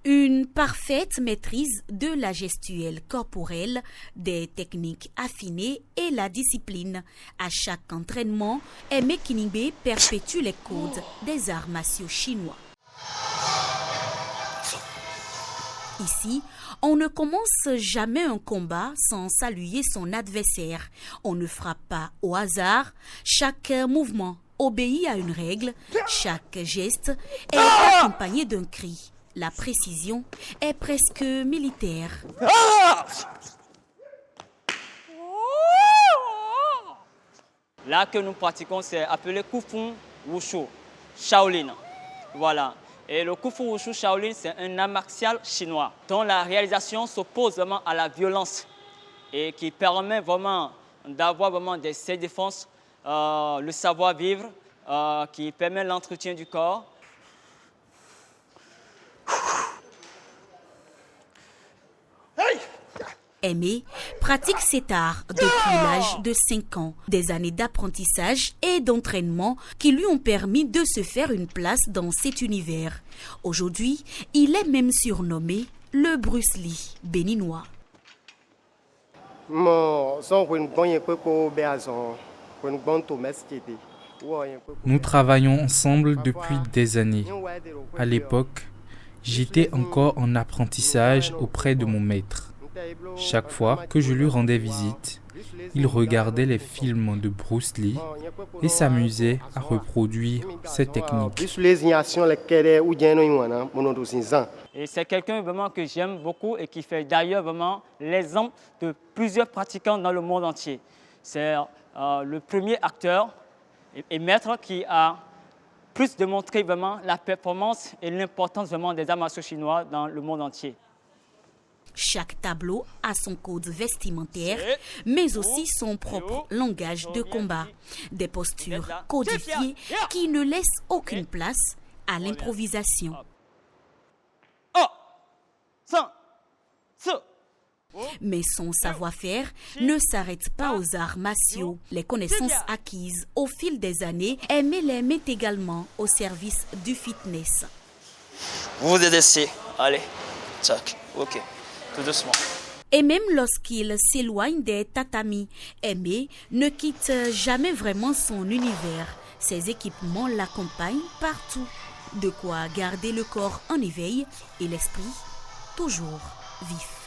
Une parfaite maîtrise de la gestuelle corporelle, des techniques affinées et la discipline. À chaque entraînement, Aimé Kiningbe perpétue les codes des arts martiaux chinois. Ici, on ne commence jamais un combat sans saluer son adversaire. On ne frappe pas au hasard. Chaque mouvement obéit à une règle. Chaque geste est accompagné d'un cri. La précision est presque militaire. Là que nous pratiquons, c'est appelé Kung-Fu Wushu Shaolin. Voilà. Et le Kung-Fu Wushu Shaolin, c'est un art martial chinois dont la réalisation s'oppose vraiment à la violence et qui permet vraiment d'avoir vraiment des self-défense, le savoir-vivre, qui permet l'entretien du corps. Aimé pratique cet art depuis l'âge de 5 ans, des années d'apprentissage et d'entraînement qui lui ont permis de se faire une place dans cet univers. Aujourd'hui, il est même surnommé le Bruce Lee béninois. Nous travaillons ensemble depuis des années. À l'époque, j'étais encore en apprentissage auprès de mon maître. Chaque fois que je lui rendais visite, il regardait les films de Bruce Lee et s'amusait à reproduire ses techniques. Et c'est quelqu'un vraiment que j'aime beaucoup et qui fait d'ailleurs vraiment l'exemple de plusieurs pratiquants dans le monde entier. C'est le premier acteur et maître qui a plus démontré vraiment la performance et l'importance vraiment des arts martiaux chinois dans le monde entier. Chaque tableau a son code vestimentaire, mais aussi son propre langage de combat. Des postures codifiées qui ne laissent aucune place à l'improvisation. Mais son savoir-faire ne s'arrête pas aux arts martiaux. Les connaissances acquises au fil des années, Aimé les met également au service du fitness. Vous délaissez. Allez, tac, ok. Tout doucement. Et même lorsqu'il s'éloigne des tatamis, Aimé ne quitte jamais vraiment son univers. Ses équipements l'accompagnent partout. De quoi garder le corps en éveil et l'esprit toujours vif.